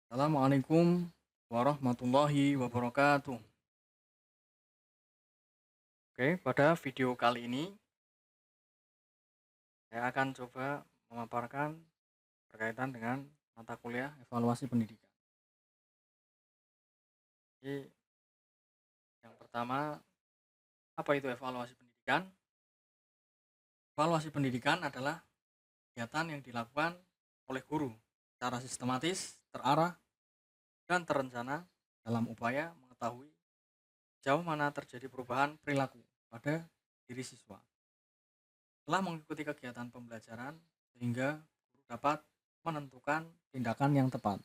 Assalamualaikum warahmatullahi wabarakatuh. Oke, pada video kali ini saya akan coba memaparkan berkaitan dengan mata kuliah evaluasi pendidikan. Jadi, yang pertama, apa itu evaluasi pendidikan? Evaluasi pendidikan adalah kegiatan yang dilakukan oleh guru secara sistematis, terarah, dan terencana dalam upaya mengetahui sejauh mana terjadi perubahan perilaku pada diri siswa. Setelah mengikuti kegiatan pembelajaran, sehingga guru dapat menentukan tindakan yang tepat.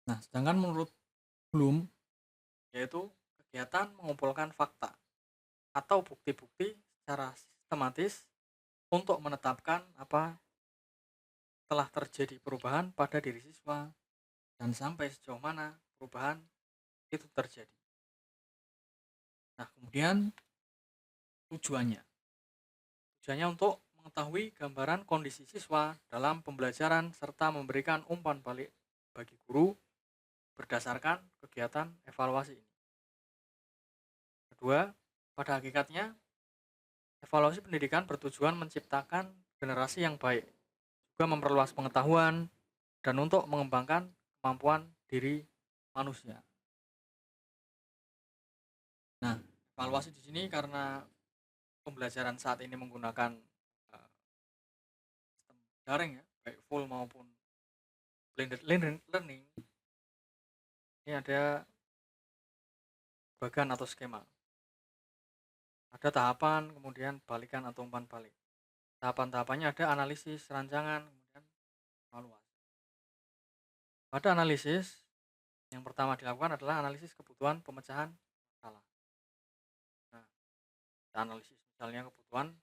Nah, sedangkan menurut Bloom, yaitu kegiatan mengumpulkan fakta atau bukti-bukti secara sistematis untuk menetapkan apa telah terjadi perubahan pada diri siswa dan sampai sejauh mana perubahan itu terjadi. Nah, kemudian tujuannya. Tujuannya untuk mengetahui gambaran kondisi siswa dalam pembelajaran serta memberikan umpan balik bagi guru berdasarkan kegiatan evaluasi ini. Kedua, pada hakikatnya, evaluasi pendidikan bertujuan menciptakan generasi yang baik, juga memperluas pengetahuan, dan untuk mengembangkan kemampuan diri manusia. Nah, evaluasi di sini karena pembelajaran saat ini menggunakan sistem daring ya, baik full maupun blended learning, ini ada bagan atau skema. Ada tahapan, kemudian balikan atau umpan balik. Tahapan-tahapannya ada analisis, rancangan, kemudian evaluasi. Pada analisis, yang pertama dilakukan adalah analisis kebutuhan pemecahan masalah. Nah, kita analisis misalnya kebutuhan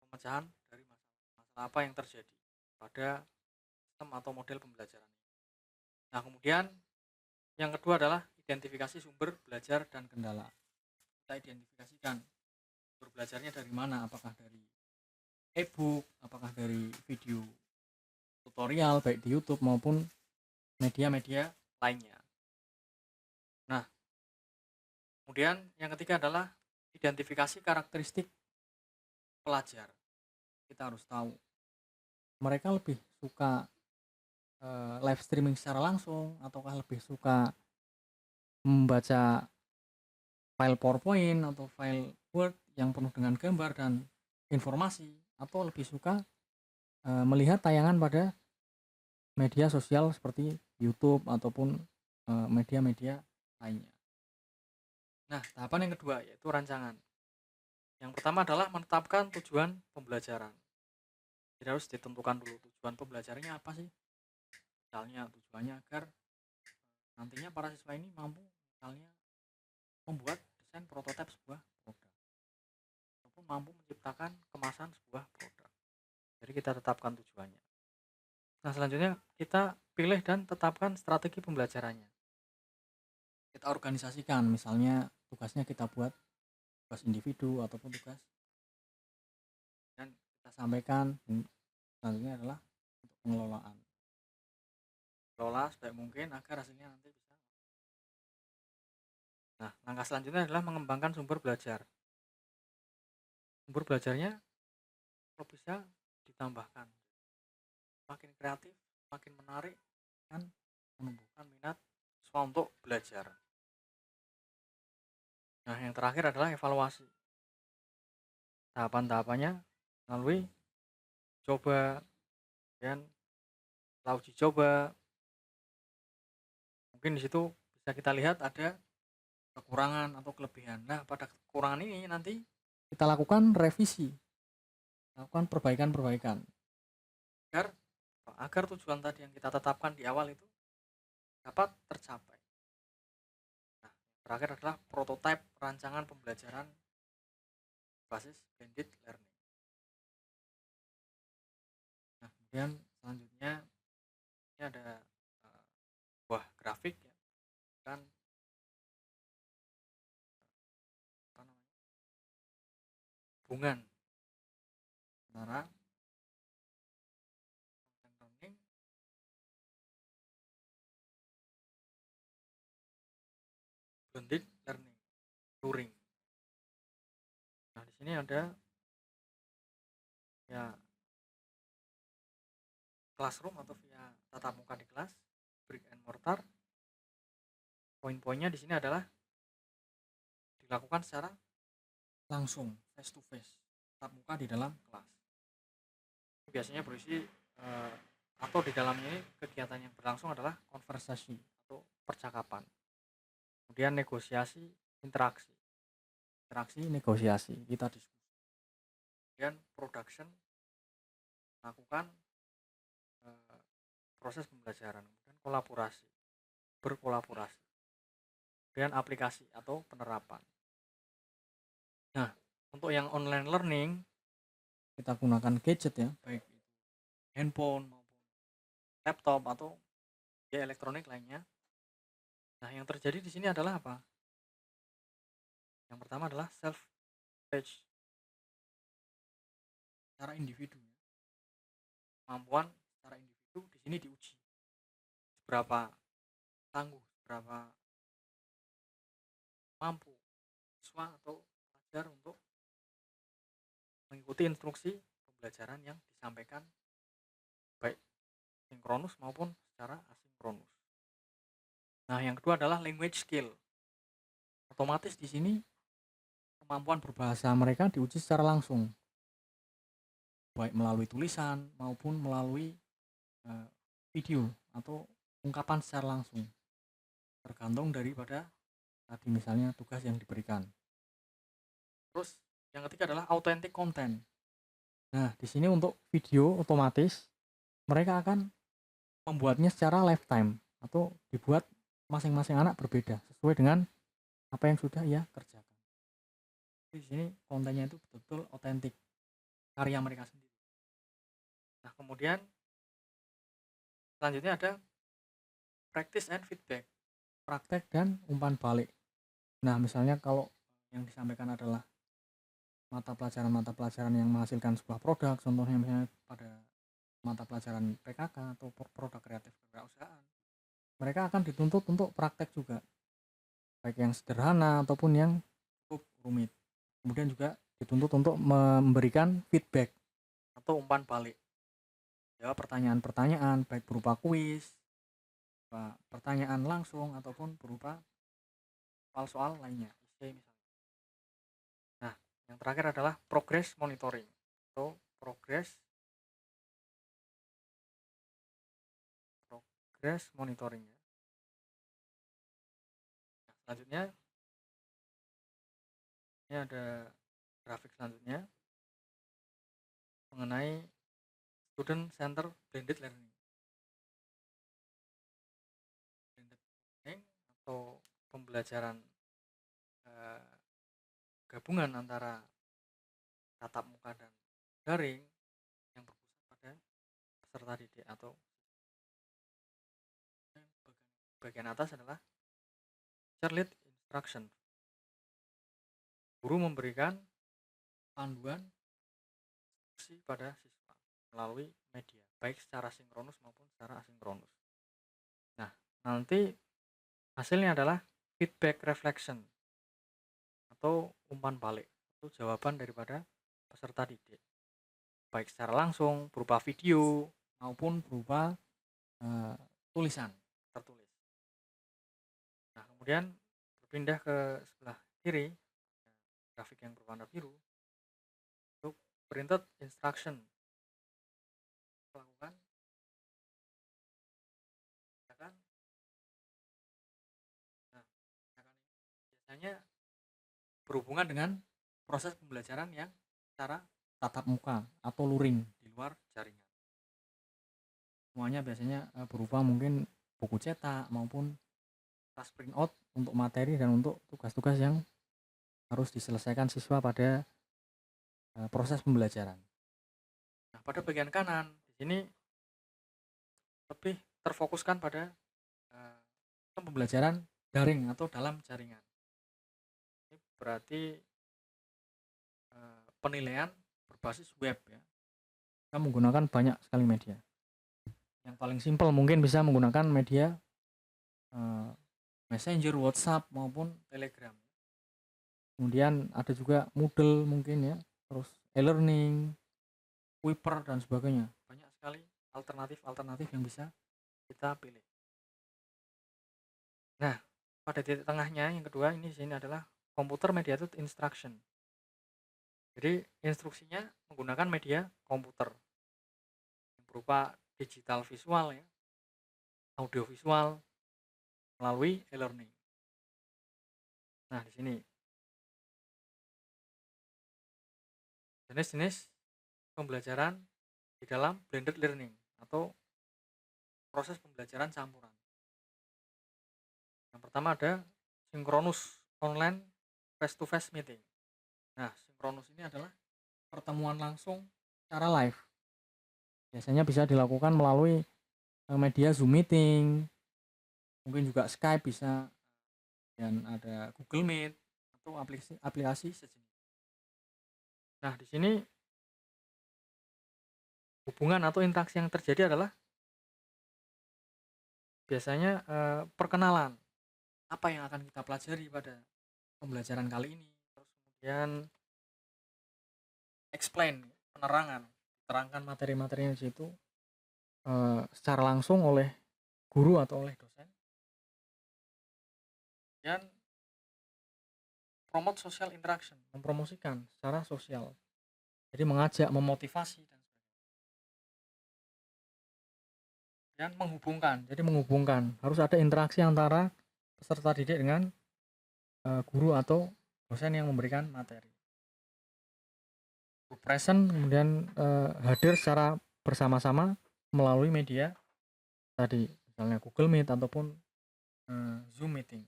pemecahan dari masalah apa yang terjadi pada sistem atau model pembelajaran. Nah, kemudian yang kedua adalah identifikasi sumber belajar dan kendala. Kita identifikasikan sumber belajarnya dari mana, apakah dari e-book, apakah dari video tutorial baik di YouTube maupun media-media lainnya. Nah, kemudian yang ketiga adalah identifikasi karakteristik pelajar. Kita harus tahu mereka lebih suka live streaming secara langsung ataukah lebih suka membaca file PowerPoint atau file Word yang penuh dengan gambar dan informasi, atau lebih suka melihat tayangan pada media sosial seperti YouTube ataupun media-media lainnya. Nah, tahapan yang kedua yaitu rancangan. Yang pertama adalah menetapkan tujuan pembelajaran. Jadi harus ditentukan dulu tujuan pembelajarannya apa sih. Misalnya tujuannya agar nantinya para siswa ini mampu misalnya membuat desain prototipe sebuah produk ataupun mampu menciptakan kemasan sebuah produk. Jadi kita tetapkan tujuannya. Nah, selanjutnya kita pilih dan tetapkan strategi pembelajarannya. Kita organisasikan, misalnya tugasnya kita buat tugas individu ataupun tugas, dan kita sampaikan. Selanjutnya adalah untuk pengelolaan. Kelola sebaik mungkin agar hasilnya nanti bisa. Nah, langkah selanjutnya adalah mengembangkan sumber belajar. Sumber belajarnya kalau bisa ditambahkan. Makin kreatif, makin menarik, dan menumbuhkan minat siswa untuk belajar. Nah, yang terakhir adalah evaluasi. Tahapan-tahapannya melalui coba dan setelah uji coba, mungkin di situ bisa kita lihat ada kekurangan atau kelebihan. Nah, pada kekurangan ini nanti kita lakukan revisi, lakukan perbaikan-perbaikan agar agar tujuan tadi yang kita tetapkan di awal itu dapat tercapai. Nah, terakhir adalah prototipe rancangan pembelajaran basis blended learning. Nah, kemudian selanjutnya ini ada buah grafik ya, dan apa namanya, hubungan antara content learning blended learning, luring. Nah, di sini ada ya classroom atau via tatap muka di kelas, brick and mortar. Poin-poinnya di sini adalah dilakukan secara langsung, face to face, tatap muka di dalam kelas. Biasanya berisi atau di dalamnya ini kegiatan yang berlangsung adalah konversasi atau percakapan. Kemudian negosiasi, interaksi, negosiasi, kita diskusi. Kemudian production, lakukan proses pembelajaran. Kemudian kolaborasi, berkolaborasi. Kemudian aplikasi atau penerapan. Nah, untuk yang online learning kita gunakan gadget ya, baik itu handphone maupun laptop atau ya elektronik lainnya. Nah, yang terjadi di sini adalah apa? Yang pertama adalah self page secara individu. Kemampuan secara individu di sini diuji. Seberapa tangguh, seberapa mampu siswa atau pelajar untuk mengikuti instruksi pembelajaran yang disampaikan baik sinkronus maupun secara asinkronus. Nah, yang kedua adalah language skill. Otomatis di sini kemampuan berbahasa mereka diuji secara langsung, baik melalui tulisan maupun melalui video atau ungkapan secara langsung, tergantung daripada tadi misalnya tugas yang diberikan. Terus yang ketiga adalah authentic content. Nah, di sini untuk video otomatis mereka akan membuatnya secara lifetime atau dibuat masing-masing anak berbeda sesuai dengan apa yang sudah ia kerjakan. Di sini kontennya itu betul-betul otentik, karya mereka sendiri. Nah, kemudian selanjutnya ada practice and feedback, praktek dan umpan balik. Nah, misalnya kalau yang disampaikan adalah mata pelajaran yang menghasilkan sebuah produk, contohnya misalnya pada mata pelajaran PKK atau produk kreatif kewirausahaan, mereka akan dituntut untuk praktek juga, baik yang sederhana ataupun yang cukup rumit. Kemudian juga dituntut untuk memberikan feedback atau umpan balik, jawab pertanyaan-pertanyaan baik berupa kuis, pertanyaan langsung ataupun berupa soal-soal lainnya, misalnya. Nah, yang terakhir adalah progress monitoring atau progress monitoring ya. Nah, selanjutnya ini ada grafik selanjutnya mengenai student center blended learning. Blended learning atau pembelajaran gabungan antara tatap muka dan daring yang berpusat pada peserta didik atau bagian atas adalah teacher led instruction. Guru memberikan panduan instruksi pada siswa melalui media, baik secara sinkronus maupun secara asinkronus. Nah, nanti hasilnya adalah feedback reflection atau umpan balik, itu jawaban daripada peserta didik, baik secara langsung berupa video maupun berupa tulisan tertulis. Nah, kemudian berpindah ke sebelah kiri, grafik yang berwarna biru, untuk printed instruction. Lakukan kan? Nah, biasanya berhubungan dengan proses pembelajaran yang secara tatap muka atau luring di luar jaringan. Semuanya biasanya berupa mungkin buku cetak maupun tas printout untuk materi dan untuk tugas-tugas yang harus diselesaikan siswa pada proses pembelajaran. Nah, pada bagian kanan di sini lebih terfokuskan pada pembelajaran daring atau dalam jaringan. Ini berarti penilaian berbasis web ya. Kita menggunakan banyak sekali media. Yang paling simpel mungkin bisa menggunakan media Messenger, WhatsApp maupun Telegram. Kemudian ada juga Moodle mungkin ya, terus e-learning, Kuiper dan sebagainya. Banyak sekali alternatif yang bisa kita pilih. Nah, pada titik tengahnya yang kedua ini di sini adalah computer mediated instruction. Jadi instruksinya menggunakan media komputer yang berupa digital visual ya, audio visual melalui e-learning. Nah, di sini jenis-jenis pembelajaran di dalam blended learning atau proses pembelajaran campuran. Yang pertama ada synchronous online face-to-face meeting. Nah, synchronous ini adalah pertemuan langsung secara live. Biasanya bisa dilakukan melalui media Zoom meeting, mungkin juga Skype bisa, dan ada Google Meet atau aplikasi sejenis. Nah, di sini hubungan atau interaksi yang terjadi adalah biasanya perkenalan apa yang akan kita pelajari pada pembelajaran kali ini, terus kemudian explain, penerangan, terangkan materi-materinya di situ secara langsung oleh guru atau oleh dosen. Dan promote social interaction, mempromosikan secara sosial, jadi mengajak, memotivasi dan menghubungkan. Jadi menghubungkan, harus ada interaksi antara peserta didik dengan guru atau dosen yang memberikan materi. Present kemudian hadir secara bersama-sama melalui media tadi, misalnya Google Meet ataupun Zoom meeting.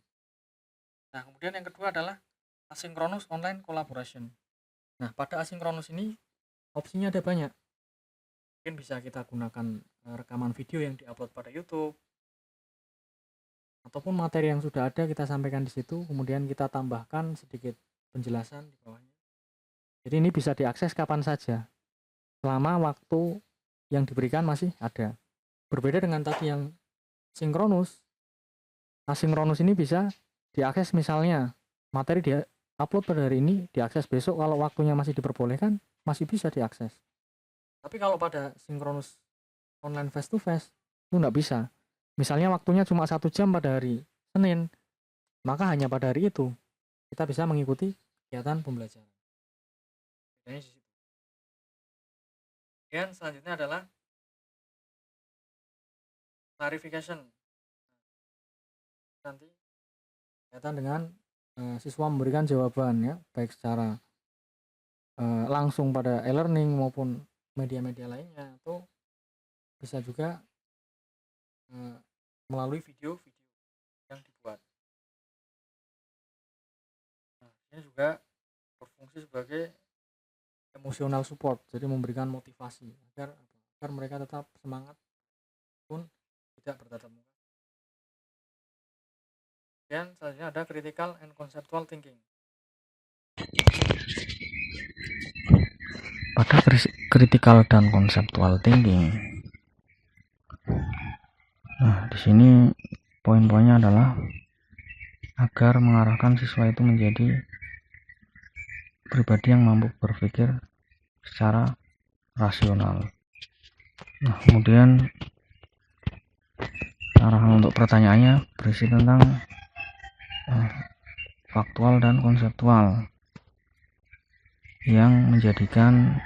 Nah, kemudian yang kedua adalah asynchronous online collaboration. Nah, pada asynchronous ini opsinya ada banyak. Mungkin bisa kita gunakan rekaman video yang diupload pada YouTube, ataupun materi yang sudah ada kita sampaikan di situ, kemudian kita tambahkan sedikit penjelasan di bawahnya. Jadi ini bisa diakses kapan saja, selama waktu yang diberikan masih ada. Berbeda dengan tadi yang sinkronus, asinkronus ini bisa diakses, misalnya materi dia upload pada hari ini, diakses besok, kalau waktunya masih diperbolehkan, masih bisa diakses. Tapi kalau pada sinkronus online face to face, itu nggak bisa. Misalnya waktunya cuma 1 jam pada hari Senin, maka hanya pada hari itu kita bisa mengikuti kegiatan pembelajaran. Dan selanjutnya adalah clarification. Nanti kaitan dengan siswa memberikan jawaban ya, baik secara langsung pada e-learning maupun media-media lainnya, atau bisa juga melalui video-video yang dibuat. Nah, ini juga berfungsi sebagai emotional support, jadi memberikan motivasi agar mereka tetap semangat pun tidak bertatap muka. Dan selanjutnya ada critical and conceptual thinking. Pada critical dan conceptual thinking, nah di sini poin-poinnya adalah agar mengarahkan siswa itu menjadi pribadi yang mampu berpikir secara rasional. Nah, kemudian arahan untuk pertanyaannya berisi tentang faktual dan konseptual yang menjadikan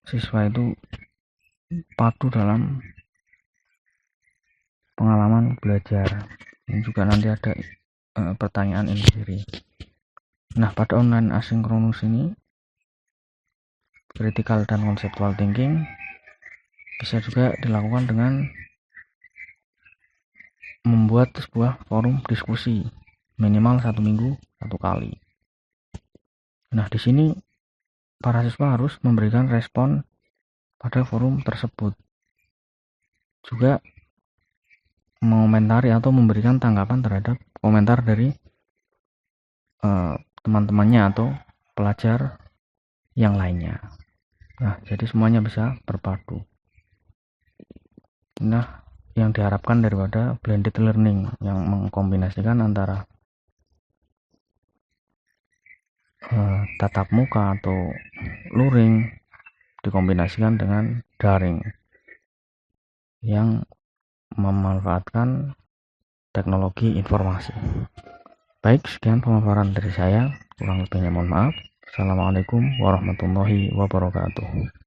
siswa itu padu dalam pengalaman belajar. Dan juga nanti ada pertanyaan inquiry. Nah, pada online asinkronus ini, critical dan conceptual thinking bisa juga dilakukan dengan membuat sebuah forum diskusi minimal 1 minggu 1 kali. Nah, di sini para siswa harus memberikan respon pada forum tersebut, juga mengomentari atau memberikan tanggapan terhadap komentar dari teman-temannya atau pelajar yang lainnya. Nah, jadi semuanya bisa berpadu. Nah, yang diharapkan daripada blended learning yang mengkombinasikan antara tatap muka atau luring dikombinasikan dengan daring yang memanfaatkan teknologi informasi. Baik, sekian pemaparan dari saya, kurang lebihnya mohon maaf. Assalamualaikum warahmatullahi wabarakatuh.